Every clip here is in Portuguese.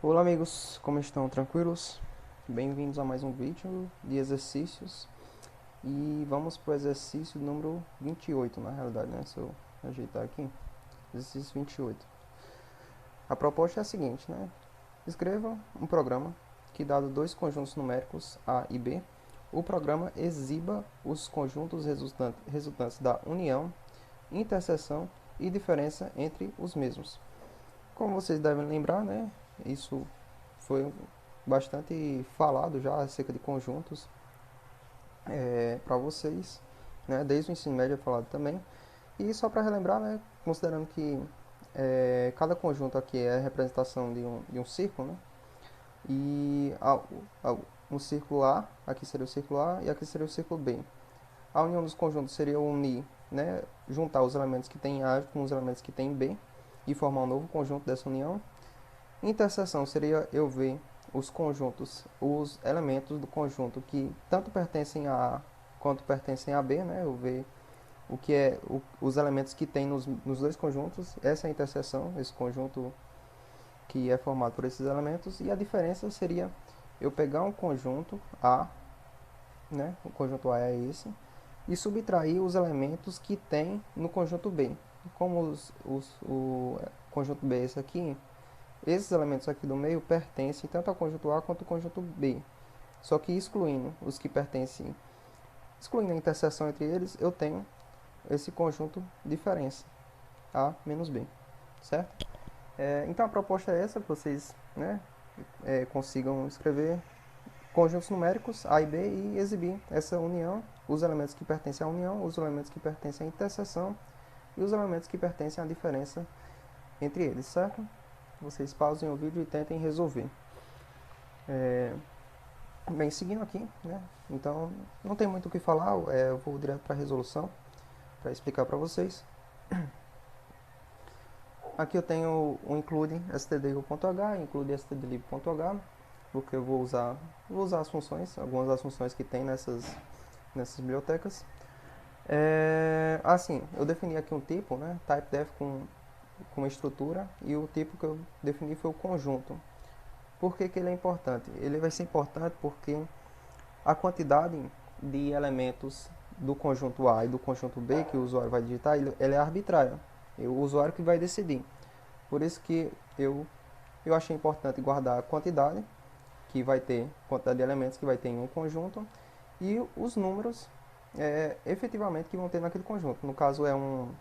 Olá amigos, como estão? Tranquilos? Bem-vindos a mais um vídeo de exercícios e vamos para o exercício número 28, na realidade, né? Se eu ajeitar aqui, exercício 28. A proposta é a seguinte, né? Escreva um programa que, dado dois conjuntos numéricos A e B, o programa exiba os conjuntos resultantes da união, interseção e diferença entre os mesmos. Como vocês devem lembrar, né? Isso foi bastante falado já acerca de conjuntos para vocês, né? Desde o ensino médio é falado também. E só para relembrar, né? Considerando que cada conjunto aqui é a representação de um círculo, né? E um círculo A, aqui seria o círculo A e aqui seria o círculo B. A união dos conjuntos seria unir, né? Juntar os elementos que tem A com os elementos que tem B e formar um novo conjunto dessa união. Interseção seria eu ver os conjuntos, os elementos do conjunto que tanto pertencem a A quanto pertencem a B, né? Eu ver o que é os elementos que tem nos dois conjuntos. Essa é a interseção, esse conjunto que é formado por esses elementos. E a diferença seria eu pegar um conjunto A, né? O conjunto A é esse, e subtrair os elementos que tem no conjunto B. Como o conjunto B é esse aqui, esses elementos aqui do meio pertencem tanto ao conjunto A quanto ao conjunto B. Só que excluindo os que pertencem, excluindo a interseção entre eles, eu tenho esse conjunto diferença, A menos B, certo? Então a proposta é essa, que vocês, né, consigam escrever conjuntos numéricos A e B e exibir essa união, os elementos que pertencem à união, os elementos que pertencem à interseção e os elementos que pertencem à diferença entre eles, certo? Vocês pausem o vídeo e tentem resolver. Bem, seguindo aqui, né? Então, não tem muito o que falar, eu vou direto para a resolução, para explicar para vocês. Aqui eu tenho o include stdio.h, include stdlib.h, porque eu vou usar as funções, algumas das funções que tem nessas bibliotecas. Assim, eu defini aqui um tipo, né? Typedef com uma estrutura, e o tipo que eu defini foi o conjunto. Por que ele é importante? Ele vai ser importante porque a quantidade de elementos do conjunto A e do conjunto B que o usuário vai digitar, ele é arbitrário. É o usuário que vai decidir. Por isso que eu achei importante guardar a quantidade que vai ter, quantidade de elementos que vai ter em um conjunto, e os números efetivamente que vão ter naquele conjunto. No caso é um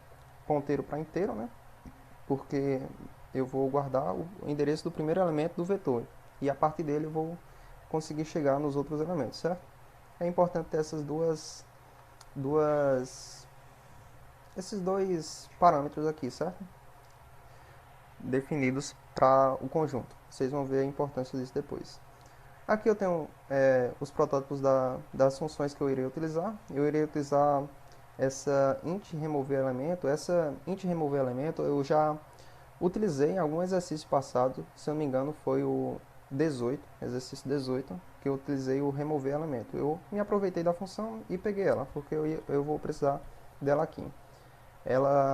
ponteiro para inteiro, né? Porque eu vou guardar o endereço do primeiro elemento do vetor, e a partir dele eu vou conseguir chegar nos outros elementos, certo? É importante ter esses dois parâmetros aqui, certo? Definidos para o conjunto. Vocês vão ver a importância disso depois. Aqui eu tenho os protótipos das funções que eu irei utilizar. Eu irei utilizar essa int remover elemento. Essa int remover elemento eu já utilizei em algum exercício passado, se eu não me engano foi o 18, exercício 18, que eu utilizei o remover elemento. Eu me aproveitei da função e peguei ela, porque eu vou precisar dela aqui.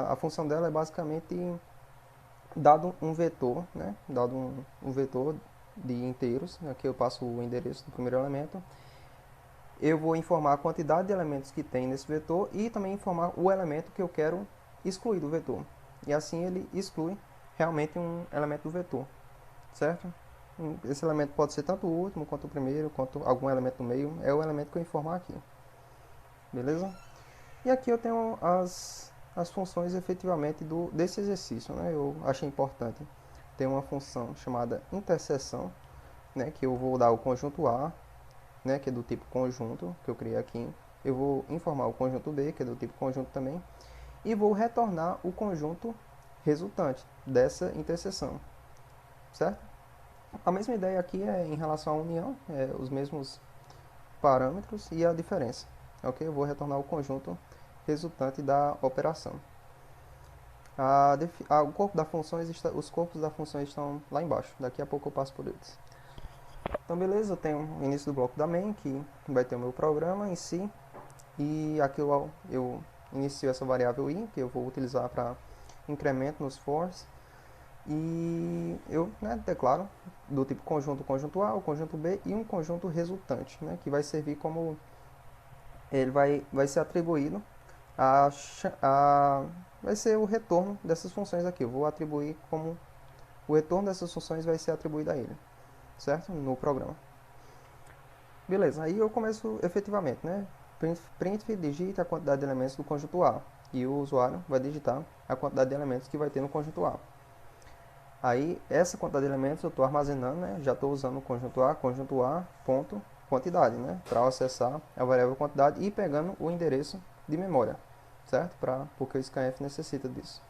A função dela é basicamente, dado um vetor, né? Dado um vetor de inteiros, aqui eu passo o endereço do primeiro elemento, eu vou informar a quantidade de elementos que tem nesse vetor e também informar o elemento que eu quero excluir do vetor. E assim ele exclui realmente um elemento do vetor, certo? Esse elemento pode ser tanto o último, quanto o primeiro, quanto algum elemento no meio, é o elemento que eu informar aqui. Beleza? E aqui eu tenho as funções efetivamente desse exercício, né? Eu achei importante ter uma função chamada interseção, né? Que eu vou dar o conjunto A, né? Que é do tipo conjunto, que eu criei aqui. Eu vou informar o conjunto B, que é do tipo conjunto também. E vou retornar o conjunto resultante dessa interseção, certo? A mesma ideia aqui é em relação à união, os mesmos parâmetros e a diferença. Ok? Eu vou retornar o conjunto resultante da operação. O corpo da função os corpos da função estão lá embaixo. Daqui a pouco eu passo por eles. Então, beleza, eu tenho o início do bloco da main, que vai ter o meu programa em si. E aqui eu inicio essa variável i, que eu vou utilizar para incremento nos fors. E eu, né, declaro do tipo conjunto, conjunto A, o conjunto B e um conjunto resultante, né, que vai servir como ele vai ser atribuído a vai ser o retorno dessas funções aqui. Eu vou atribuir como o retorno dessas funções vai ser atribuído a ele, certo? No programa. Beleza, aí eu começo efetivamente, né? Printf digita a quantidade de elementos do conjunto A e o usuário vai digitar a quantidade de elementos que vai ter no conjunto A. Aí essa quantidade de elementos eu estou armazenando, né? Já estou usando o conjunto A ponto quantidade, né? Para acessar a variável quantidade e pegando o endereço de memória, certo? Porque o scanf necessita disso.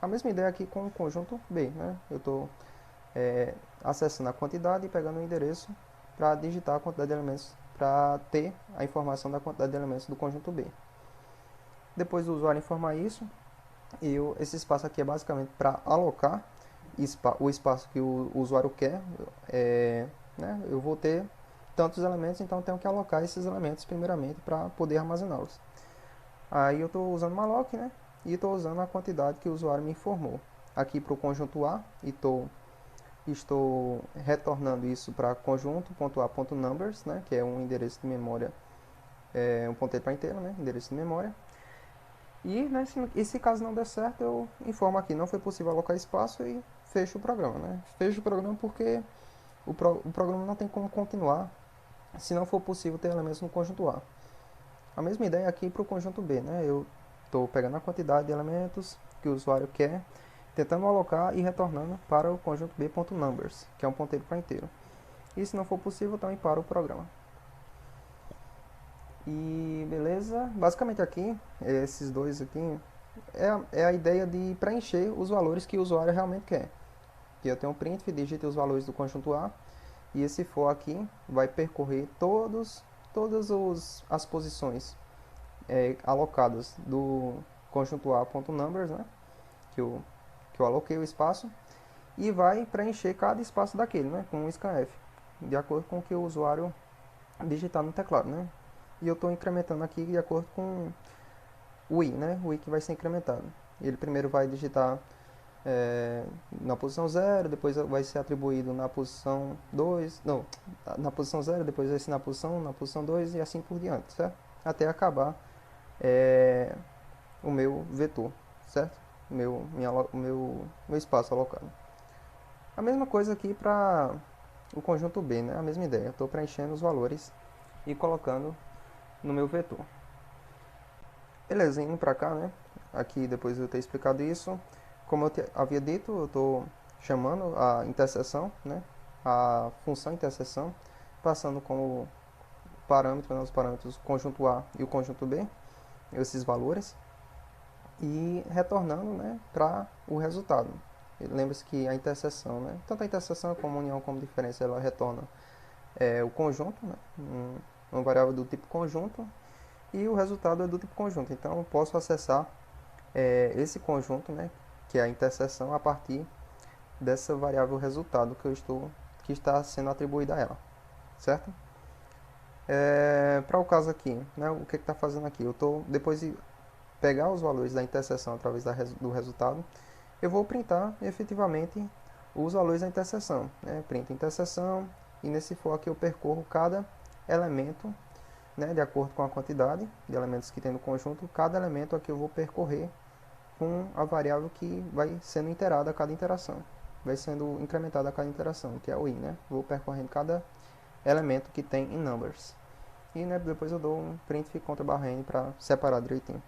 A mesma ideia aqui com o conjunto B, né? Eu estou acessando a quantidade e pegando o endereço para digitar a quantidade de elementos, para ter a informação da quantidade de elementos do conjunto B. Depois do usuário informar isso, esse espaço aqui é basicamente para alocar o espaço que o usuário quer. Né? Eu vou ter tantos elementos, então eu tenho que alocar esses elementos primeiramente para poder armazená-los. Aí eu estou usando malloc, né? E estou usando a quantidade que o usuário me informou. Aqui para o conjunto A, e estou retornando isso para conjunto.a.numbers, né? Que é um endereço de memória, um ponteiro para inteiro, né? Endereço de memória. E, né, se caso não der certo, eu informo aqui, não foi possível alocar espaço e fecho o programa, né? Fecho o programa porque o programa não tem como continuar se não for possível ter elementos no conjunto A. A mesma ideia aqui para o conjunto B, né? Eu estou pegando a quantidade de elementos que o usuário quer, tentando alocar e retornando para o conjunto B.numbers, que é um ponteiro para inteiro. E se não for possível, também para o programa. E beleza, basicamente aqui, esses dois aqui, é a ideia de preencher os valores que o usuário realmente quer. Que eu tenho um printf, digite os valores do conjunto A, e esse for aqui vai percorrer todas as posições alocadas do conjunto A.numbers, né, que eu aloquei o espaço, e vai preencher cada espaço daquele, né, com um scanf, de acordo com o que o usuário digitar no teclado, né. E eu estou incrementando aqui de acordo com o i, né, o i que vai ser incrementado. Ele primeiro vai digitar na posição 0, depois vai ser atribuído na posição 2, não, na posição 0, depois vai ser na posição 2 e assim por diante, certo? Até acabar o meu vetor, certo? Meu espaço alocado. A mesma coisa aqui para o conjunto B, né? A mesma ideia. Estou preenchendo os valores e colocando no meu vetor. Beleza, indo para cá, né? Aqui, depois de eu ter explicado isso, como eu havia dito, eu estou chamando a interseção, né? A função interseção, passando como parâmetro, né? Os parâmetros conjunto A e o conjunto B, esses valores, e retornando, né, para o resultado. Lembre-se que a interseção, né? Tanto a interseção como a união como diferença, ela retorna o conjunto, né? Uma variável do tipo conjunto, e o resultado é do tipo conjunto. Então eu posso acessar esse conjunto, né, que é a interseção, a partir dessa variável resultado que está sendo atribuída a ela, certo? Para o caso aqui, né, o que está fazendo aqui? Eu estou, depois de pegar os valores da interseção através do resultado, eu vou printar efetivamente os valores da interseção, né? Print interseção, e nesse for aqui eu percorro cada elemento, né, de acordo com a quantidade de elementos que tem no conjunto. Cada elemento aqui eu vou percorrer com a variável que vai sendo iterada a cada interação, vai sendo incrementada a cada interação, que é o i, né? Vou percorrendo cada elemento que tem em numbers. E, né, depois eu dou um print contra barra n para separar direitinho.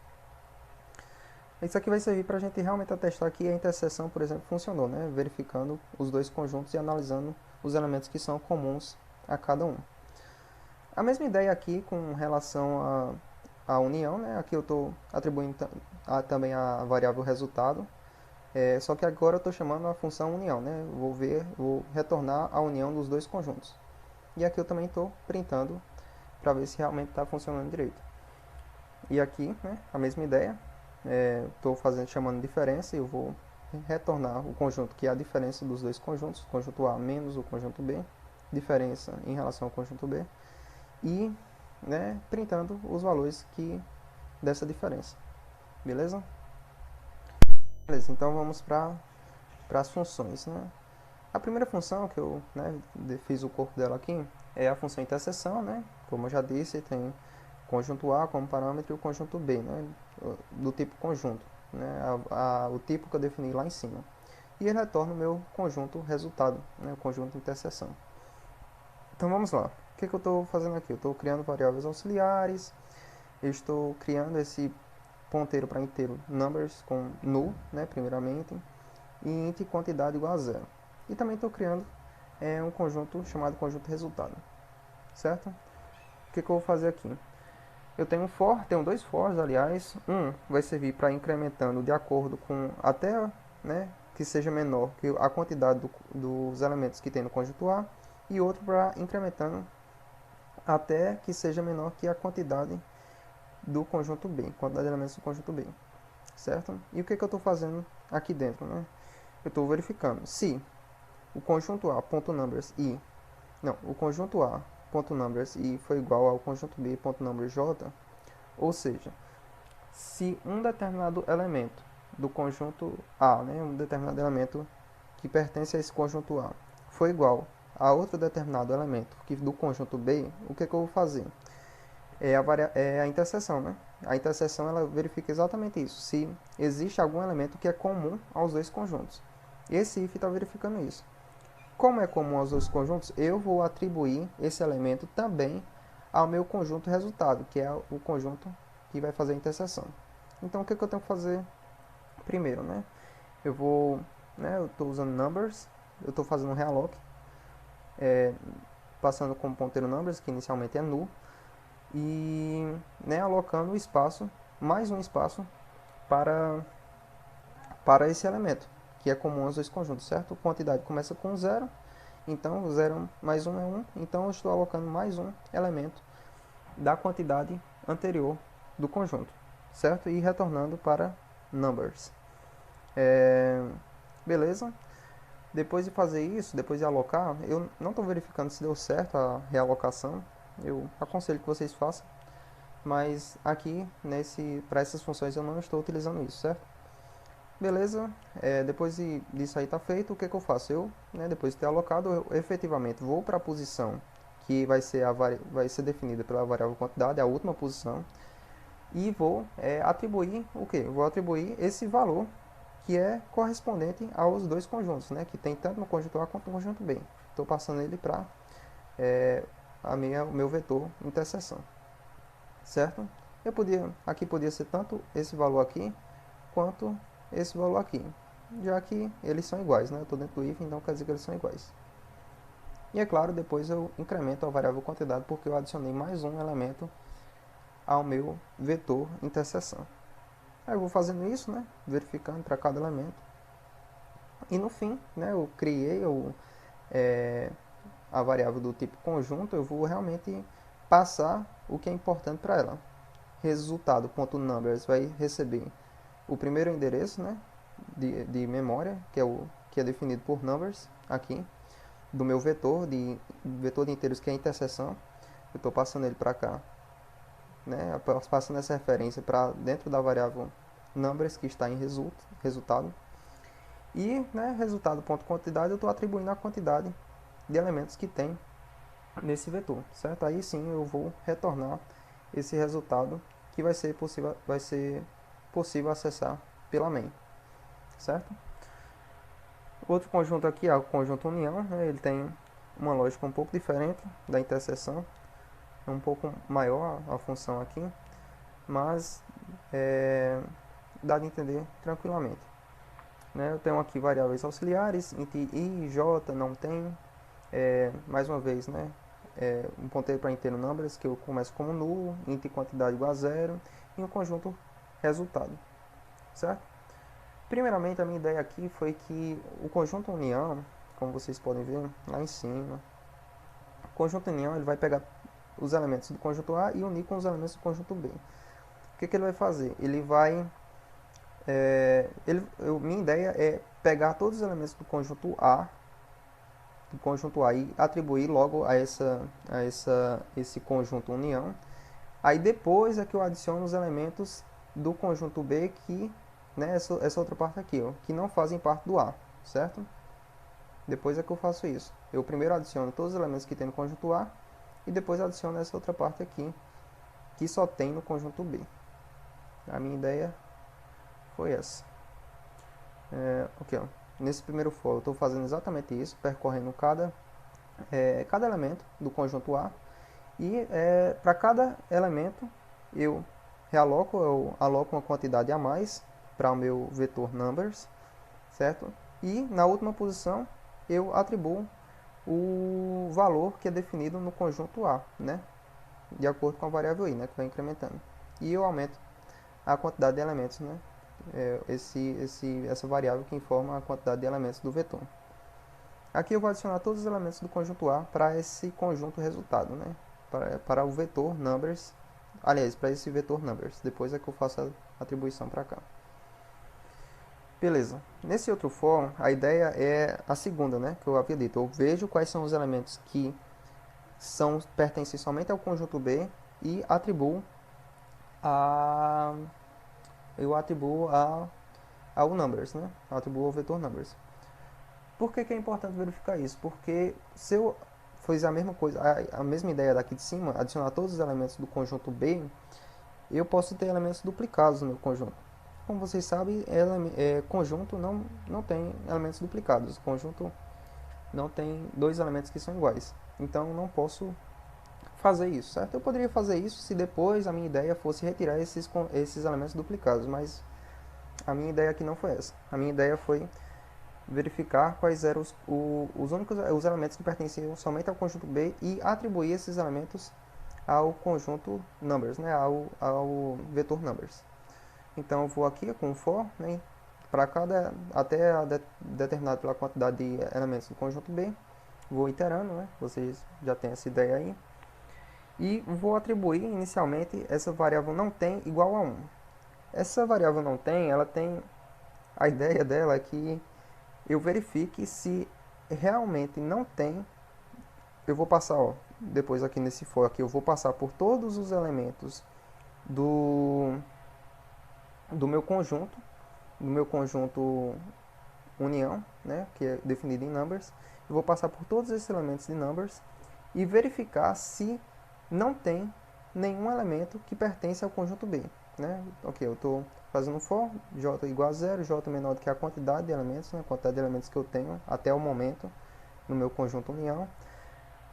Isso aqui vai servir para a gente realmente atestar que a interseção, por exemplo, funcionou, né? Verificando os dois conjuntos e analisando os elementos que são comuns a cada um. A mesma ideia aqui com relação à união, né? Aqui eu estou atribuindo também a variável resultado, só que agora eu estou chamando a função união, né? Vou retornar a união dos dois conjuntos. E aqui eu também estou printando para ver se realmente está funcionando direito. E aqui, né, a mesma ideia, estou chamando diferença, e eu vou retornar o conjunto que é a diferença dos dois conjuntos, o conjunto A menos o conjunto B, diferença em relação ao conjunto B, e, né, printando os valores dessa diferença. Beleza? Beleza, então vamos para para as funções, né? A primeira função que eu, né, fiz o corpo dela aqui é a função interseção, né? Como eu já disse, tem conjunto A como parâmetro e o conjunto B, né? Do tipo conjunto, né? O tipo que eu defini lá em cima. E ele retorna o meu conjunto resultado, né? O conjunto interseção. Então vamos lá. O que eu estou fazendo aqui? Eu estou criando variáveis auxiliares, eu estou criando esse ponteiro para inteiro numbers com null, né, primeiramente, e int quantidade igual a zero. E também estou criando um conjunto chamado conjunto resultado, certo? O que eu vou fazer aqui? Eu tenho um for, tenho dois fors, aliás. Um vai servir para incrementando de acordo com até, né, que seja menor que a quantidade dos elementos que tem no conjunto A, e outro para incrementando até que seja menor que a quantidade do conjunto B, quantidade de elementos do conjunto B, certo? E o que eu estou fazendo aqui dentro, né? Eu estou verificando se o conjunto A.numbers i, não, o conjunto A.numbers i foi igual ao conjunto B.numbers j, ou seja, se um determinado elemento do conjunto A, né, um determinado elemento que pertence a esse conjunto A, foi igual a outro determinado elemento que do conjunto B, o que eu vou fazer? É a interseção, né? A interseção ela verifica exatamente isso, se existe algum elemento que é comum aos dois conjuntos. Esse if está verificando isso. Como é comum aos dois conjuntos, eu vou atribuir esse elemento também ao meu conjunto resultado, que é o conjunto que vai fazer a interseção. Então, o que eu tenho que fazer primeiro, né? Eu estou usando numbers, eu estou fazendo um realloc, passando como ponteiro numbers, que inicialmente é null, e, né, alocando o espaço, mais um espaço para esse elemento, que é comum aos dois conjuntos, certo? A quantidade começa com 0, então 0 mais 1 é 1, então eu estou alocando mais um elemento da quantidade anterior do conjunto, certo? E retornando para numbers. Beleza? Depois de fazer isso, depois de alocar, eu não estou verificando se deu certo a realocação, eu aconselho que vocês façam, mas aqui para essas funções eu não estou utilizando isso, certo? Beleza, depois disso aí está feito, o que eu faço? Eu, depois de ter alocado, eu efetivamente vou para a posição que vai ser definida pela variável quantidade, a última posição, e vou atribuir o que? Vou atribuir esse valor que é correspondente aos dois conjuntos, né? Que tem tanto no conjunto A quanto no conjunto B. Estou passando ele para o meu vetor interseção, certo? Aqui podia ser tanto esse valor aqui quanto esse valor aqui, já que eles são iguais, né? Eu estou dentro do if, então quer dizer que eles são iguais. E é claro, depois eu incremento a variável quantidade porque eu adicionei mais um elemento ao meu vetor interseção. Aí eu vou fazendo isso, né? Verificando para cada elemento. E no fim, né, eu criei a variável do tipo conjunto, eu vou realmente passar o que é importante para ela. Resultado.numbers vai receber o primeiro endereço, né, de memória, que é definido por numbers aqui, do meu vetor de inteiros, que é a interseção. Eu estou passando ele para cá, né, passando essa referência para dentro da variável numbers, que está em resultado. E, né, resultado.quantidade, eu estou atribuindo a quantidade de elementos que tem nesse vetor, certo? Aí sim eu vou retornar esse resultado que vai ser possível acessar pela main, certo? Outro conjunto aqui é o conjunto união, né? Ele tem uma lógica um pouco diferente da interseção, é um pouco maior a função aqui, mas dá de entender tranquilamente. Né? Eu tenho aqui variáveis auxiliares, int i e j não tem, mais uma vez, né? Um ponteiro para inteiro numbers, que eu começo como null, int quantidade igual a 0, e um conjunto resultado, certo? Primeiramente, a minha ideia aqui foi que o conjunto união, como vocês podem ver lá em cima, o conjunto união ele vai pegar os elementos do conjunto A e unir com os elementos do conjunto B. O que ele vai fazer? Ele vai... minha ideia é pegar todos os elementos do conjunto A e atribuir logo a esse conjunto união. Aí depois é que eu adiciono os elementos do conjunto B que, né, essa outra parte aqui, ó, que não fazem parte do A, certo? Depois é que eu faço isso. Eu primeiro adiciono todos os elementos que tem no conjunto A e depois adiciono essa outra parte aqui, que só tem no conjunto B. A minha ideia foi essa. Ok, ó. Nesse primeiro for, eu estou fazendo exatamente isso, percorrendo cada elemento do conjunto A e para cada elemento eu aloco uma quantidade a mais para o meu vetor numbers, certo? E na última posição eu atribuo o valor que é definido no conjunto A, né? De acordo com a variável I, né? Que vai incrementando. E eu aumento a quantidade de elementos, né? Essa variável que informa a quantidade de elementos do vetor. Aqui eu vou adicionar todos os elementos do conjunto A para esse conjunto resultado, né? Para o vetor numbers, aliás, para esse vetor numbers. Depois é que eu faço a atribuição para cá. Beleza. Nesse outro for, a ideia é a segunda, né? Que eu havia dito. Eu vejo quais são os elementos que pertencem somente ao conjunto B e atribuo ao numbers, né? Atribuo ao vetor numbers. Por que é importante verificar isso? Porque se eu fizer a mesma coisa, a mesma ideia daqui de cima, adicionar todos os elementos do conjunto B, eu posso ter elementos duplicados no meu conjunto. Como vocês sabem, conjunto não tem elementos duplicados. O conjunto não tem dois elementos que são iguais. Então, não posso fazer isso, certo? Eu poderia fazer isso se depois a minha ideia fosse retirar esses elementos duplicados, mas a minha ideia aqui não foi essa. A minha ideia foi verificar quais eram os elementos que pertenciam somente ao conjunto B e atribuir esses elementos ao conjunto numbers, né? ao vetor numbers. Então eu vou aqui com for, né? Para cada, até determinado pela quantidade de elementos do conjunto B, vou iterando, né? Vocês já têm essa ideia aí. E vou atribuir inicialmente essa variável não tem igual a 1. Essa variável não tem, ela tem, a ideia dela é que eu verifique se realmente não tem. Eu vou passar, ó, depois aqui nesse for aqui, eu vou passar por todos os elementos do meu conjunto união, né, que é definido em numbers. Eu vou passar por todos esses elementos de numbers e verificar se não tem nenhum elemento que pertence ao conjunto B, né? Ok, eu estou fazendo for, j igual a 0, j menor do que a quantidade de elementos, né, a quantidade de elementos que eu tenho até o momento no meu conjunto união,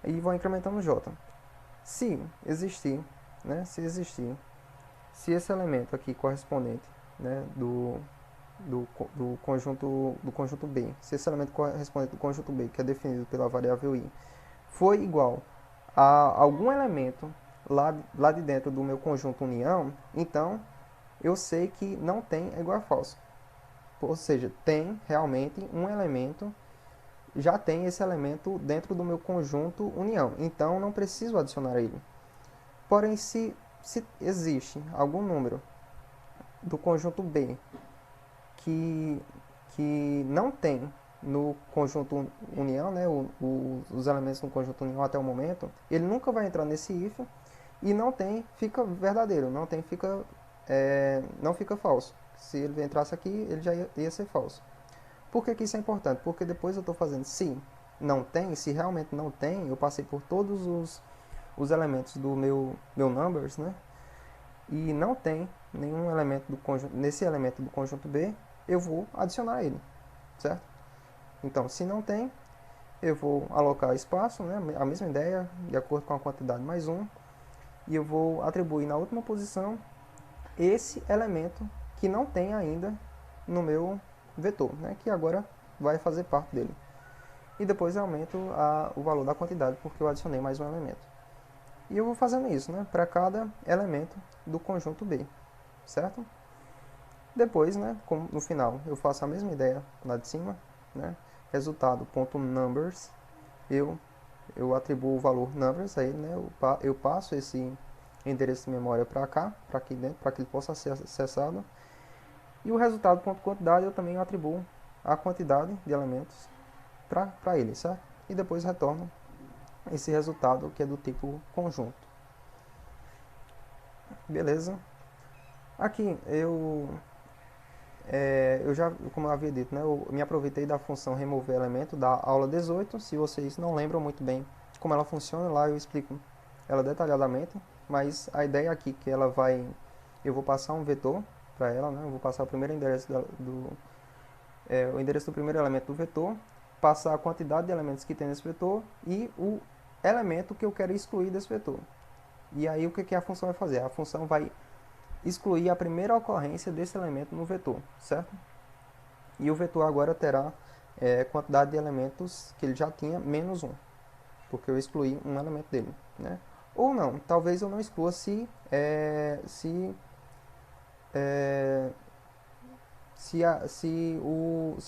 e vou incrementando j. Se existir, né, se esse elemento aqui correspondente, né, do conjunto B, se esse elemento correspondente do conjunto B, que é definido pela variável i, for igual a algum elemento lá de dentro do meu conjunto união, então eu sei que não tem é igual a falso. Ou seja, tem realmente um elemento, já tem esse elemento dentro do meu conjunto união, então não preciso adicionar ele. Porém, se existe algum número do conjunto B que não tem no conjunto união, né, os elementos no conjunto união até o momento, ele nunca vai entrar nesse if e não tem, fica verdadeiro, não fica falso. Se ele entrasse aqui, ele já ia ser falso. Por que isso é importante? Porque depois eu estou fazendo se não tem, se realmente não tem, eu passei por todos os elementos do meu numbers, né, e não tem nenhum elemento do conjunto, nesse elemento do conjunto B, eu vou adicionar ele, certo? Então, se não tem, eu vou alocar espaço, né, a mesma ideia, de acordo com a quantidade mais 1, e eu vou atribuir na última posição esse elemento que não tem ainda no meu vetor, né, que agora vai fazer parte dele. E depois eu aumento o valor da quantidade, porque eu adicionei mais um elemento. E eu vou fazendo isso, né, para cada elemento do conjunto B, certo? Depois, né, no final, eu faço a mesma ideia lá de cima, né, resultado.numbers, eu atribuo o valor numbers a ele, né, eu passo esse endereço de memória para cá, para aqui dentro, para que ele possa ser acessado. E o resultado.quantidade eu também atribuo a quantidade de elementos para ele, certo? E depois retorno esse resultado que é do tipo conjunto. Beleza? Aqui como eu havia dito, né, eu me aproveitei da função remover elemento da aula 18. Se vocês não lembram muito bem como ela funciona, lá eu explico ela detalhadamente, mas a ideia aqui é que eu vou passar um vetor para ela, né, eu vou passar o primeiro endereço o endereço do primeiro elemento do vetor, passar a quantidade de elementos que tem nesse vetor e o elemento que eu quero excluir desse vetor. E aí o que a função vai fazer? A função vai excluir a primeira ocorrência desse elemento no vetor, certo? E o vetor agora terá quantidade de elementos que ele já tinha menos 1, porque eu excluí um elemento dele, né? Ou não, talvez eu não exclua se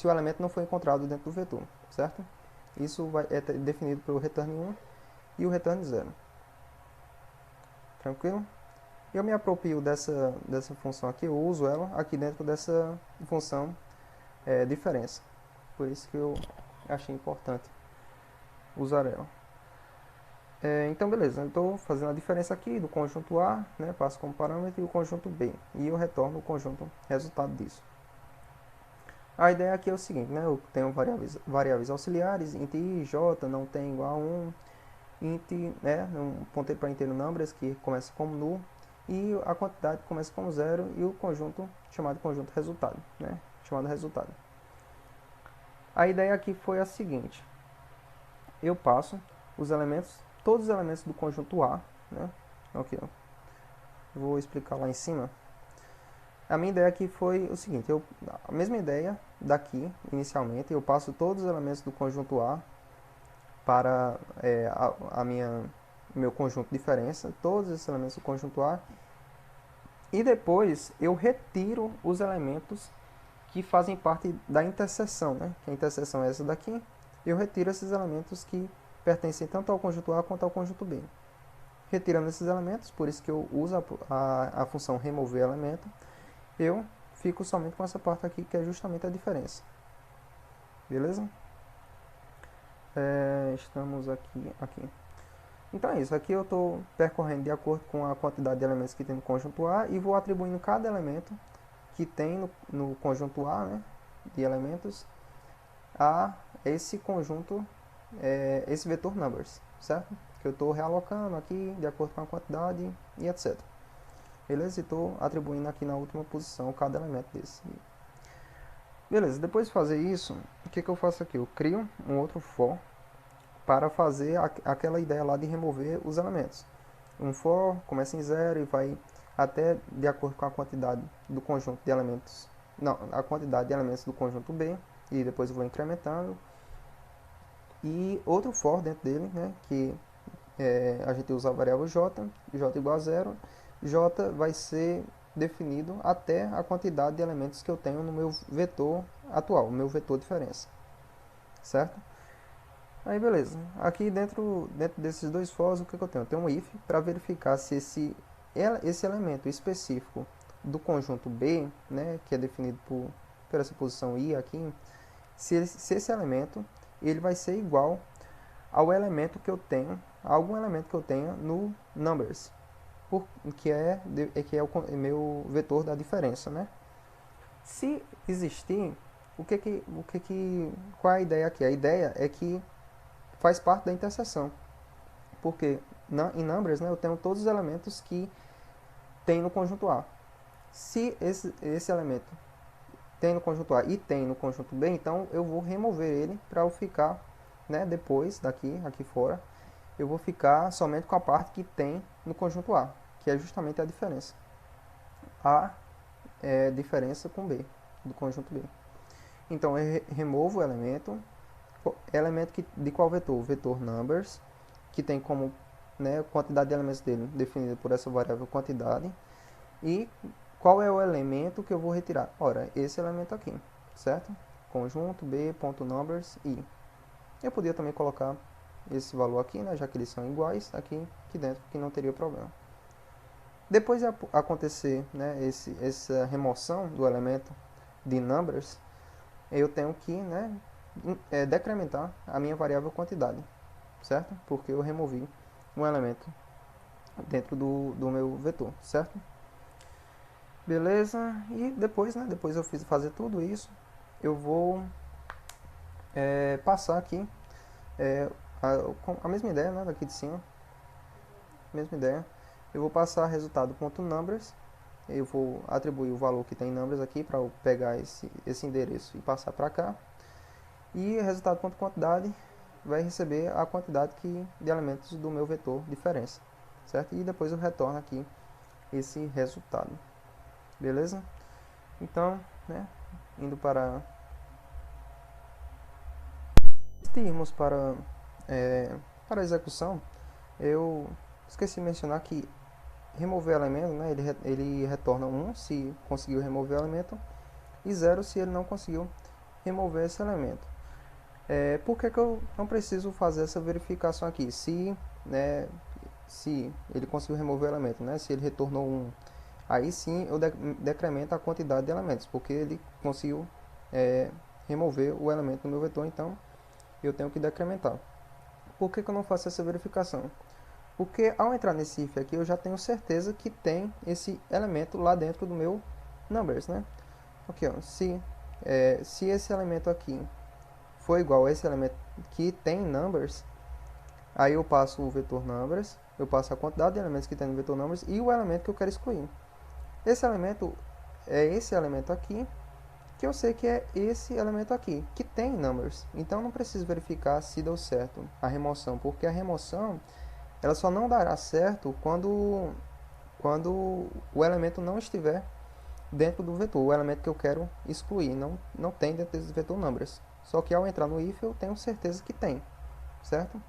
o elemento não foi encontrado dentro do vetor, certo? Isso é definido pelo return 1 e o return 0. Tranquilo? Eu me aproprio dessa função aqui, eu uso ela aqui dentro dessa função diferença. Por isso que eu achei importante usar ela. Então, beleza, eu estou fazendo a diferença aqui do conjunto A, né, passo como parâmetro, e o conjunto B. E eu retorno o conjunto resultado disso. A ideia aqui é o seguinte, né, eu tenho variáveis auxiliares, int i, j não tem igual a 1, int, né, um ponteiro para inteiro numbers, que começa como null, e a quantidade começa como 0, e o conjunto chamado conjunto resultado, né, chamado resultado. A ideia aqui foi a seguinte, eu passo todos os elementos do conjunto A, né, aqui, ó, vou explicar lá em cima. A minha ideia aqui foi o seguinte, a mesma ideia daqui, inicialmente, eu passo todos os elementos do conjunto A para meu conjunto de diferença, todos esses elementos do conjunto A, e depois eu retiro os elementos que fazem parte da interseção, né? Que a interseção é essa daqui, eu retiro esses elementos que pertencem tanto ao conjunto A quanto ao conjunto B. Retirando esses elementos, por isso que eu uso a função remover elemento, eu fico somente com essa parte aqui, que é justamente a diferença. Beleza? Estamos aqui. Então é isso, aqui eu estou percorrendo de acordo com a quantidade de elementos que tem no conjunto A e vou atribuindo cada elemento que tem no conjunto A, né, de elementos, a esse conjunto, esse vetor numbers, certo? Que eu estou realocando aqui de acordo com a quantidade e etc. Beleza? E estou atribuindo aqui na última posição cada elemento desse. Beleza, depois de fazer isso, o que eu faço aqui? Eu crio um outro for para fazer aquela ideia lá de remover os elementos. Um for começa em 0 e vai até de acordo com a quantidade do conjunto de elementos, não, a quantidade de elementos do conjunto B, e depois eu vou incrementando. E outro for dentro dele, né, que a gente usa a variável j igual a 0, j vai ser definido até a quantidade de elementos que eu tenho no meu vetor atual, o meu vetor diferença, certo? Aí beleza, aqui dentro desses dois fors, o que eu tenho? Eu tenho um if para verificar se esse elemento específico do conjunto B, né, que é definido por essa posição i aqui, se esse elemento ele vai ser igual ao elemento que eu tenho, a algum elemento que eu tenha no numbers, que é o meu vetor da diferença, né? Se existir, qual é a ideia aqui? A ideia é que faz parte da interseção, porque em numbers, né, eu tenho todos os elementos que tem no conjunto A. Se esse elemento tem no conjunto A e tem no conjunto B, então eu vou remover ele para eu ficar, né, depois aqui fora, eu vou ficar somente com a parte que tem no conjunto A, que é justamente a diferença. A é diferença com B, do conjunto B. Então eu removo o elemento de qual vetor? O vetor numbers, que tem como, né, quantidade de elementos dele definida por essa variável quantidade. E qual é o elemento que eu vou retirar? Ora, esse elemento aqui, certo? Conjunto b.numbers i. Eu podia também colocar esse valor aqui, né, já que eles são iguais, aqui dentro, que não teria problema. Depois de acontecer, né, essa remoção do elemento de numbers, eu tenho que, né, decrementar a minha variável quantidade, certo? Porque eu removi um elemento dentro do meu vetor, certo? Beleza? E depois, né, depois eu fazer tudo isso, eu vou passar aqui com a mesma ideia, né, daqui de cima, mesma ideia. Eu vou passar resultado.numbers, eu vou atribuir o valor que tem numbers aqui para eu pegar esse endereço e passar para cá. E resultado.quantidade vai receber a quantidade de elementos do meu vetor diferença, certo? E depois eu retorno aqui esse resultado, beleza? Então, né, indo para irmos para a execução, eu esqueci de mencionar que remover elemento, né, ele retorna 1 se conseguiu remover o elemento e 0 se ele não conseguiu remover esse elemento. Por que eu não preciso fazer essa verificação aqui? Né, se ele conseguiu remover o elemento, né, se ele retornou 1, aí sim eu decremento a quantidade de elementos, porque ele conseguiu remover o elemento do meu vetor, então eu tenho que decrementar. Por que eu não faço essa verificação? Porque ao entrar nesse if aqui, eu já tenho certeza que tem esse elemento lá dentro do meu numbers, né? Aqui, ó, se esse elemento aqui for igual a esse elemento que tem numbers, aí eu passo o vetor numbers, eu passo a quantidade de elementos que tem no vetor numbers e o elemento que eu quero excluir. Esse elemento é esse elemento aqui, que eu sei que é esse elemento aqui, que tem numbers. Então não preciso verificar se deu certo a remoção, porque a remoção ela só não dará certo quando o elemento não estiver dentro do vetor, o elemento que eu quero excluir, não tem dentro desse vetor numbers. Só que ao entrar no if eu tenho certeza que tem, certo?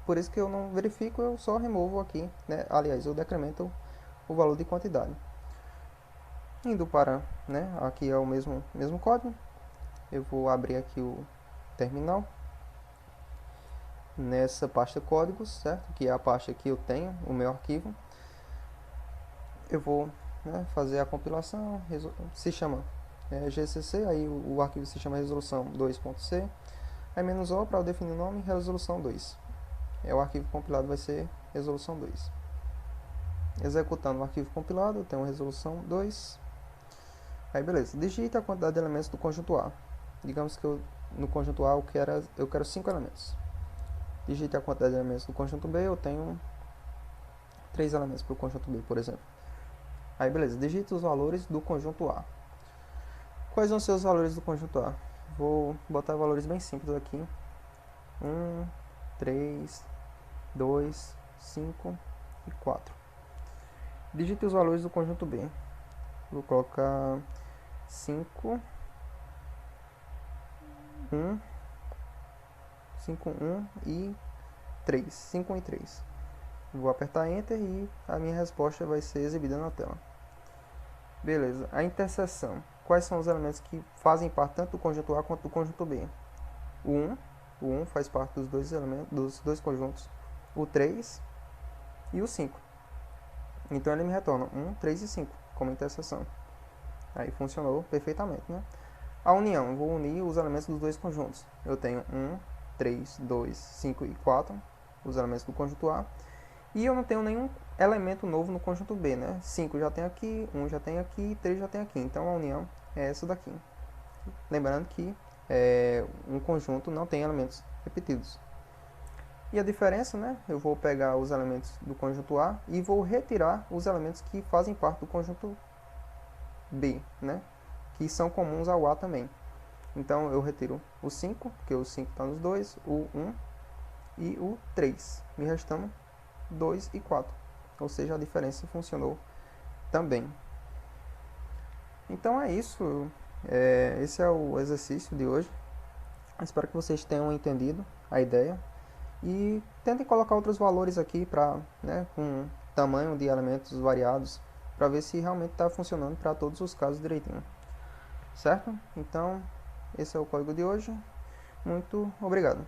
Por isso que eu não verifico, eu só removo aqui, né? Aliás, eu decremento o valor de quantidade. Indo para, né, aqui é o mesmo código, eu vou abrir aqui o terminal, nessa pasta códigos, certo? Que é a pasta que eu tenho, o meu arquivo. Eu vou, né, fazer a compilação, se chama GCC, aí o arquivo se chama resolução 2.c, aí "-o" para eu definir o nome, resolução 2. O arquivo compilado vai ser resolução 2. Executando o arquivo compilado, eu tenho resolução 2. Aí beleza, digita a quantidade de elementos do conjunto A. Digamos que no conjunto A eu quero 5 elementos. Digite a quantidade de elementos do conjunto B, eu tenho 3 elementos para o conjunto B, por exemplo. Aí beleza, digite os valores do conjunto A. Quais vão ser os valores do conjunto A? Vou botar valores bem simples aqui. 1, 3, 2, 5 e 4. Digite os valores do conjunto B. Vou colocar 5, 1, 5, 1 e 3. 5, 1 e 3. Vou apertar Enter e a minha resposta vai ser exibida na tela. Beleza, a interseção. Quais são os elementos que fazem parte tanto do conjunto A quanto do conjunto B? O 1 faz parte dos dois elementos, dos dois conjuntos. O 3 e o 5. Então ele me retorna 1, 3 e 5 como interseção. Aí funcionou perfeitamente, né? A união, vou unir os elementos dos dois conjuntos. Eu tenho 1, 3, 2, 5 e 4, os elementos do conjunto A. E eu não tenho nenhum elemento novo no conjunto B, né? 5 já tem aqui, 1 já tem aqui, 3 já tem aqui. Então a união é essa daqui. Lembrando que um conjunto não tem elementos repetidos. E a diferença, né? Eu vou pegar os elementos do conjunto A e vou retirar os elementos que fazem parte do conjunto B, né? Que são comuns ao A também. Então eu retiro o 5, porque o 5 está nos dois, o 1 e o 3. Me restando 2 e 4. Ou seja, a diferença funcionou também. Então é isso. Esse é o exercício de hoje. Espero que vocês tenham entendido a ideia. E tentem colocar outros valores aqui para, né, com tamanho de elementos variados, para ver se realmente está funcionando para todos os casos direitinho. Certo? Então, esse é o código de hoje. Muito obrigado.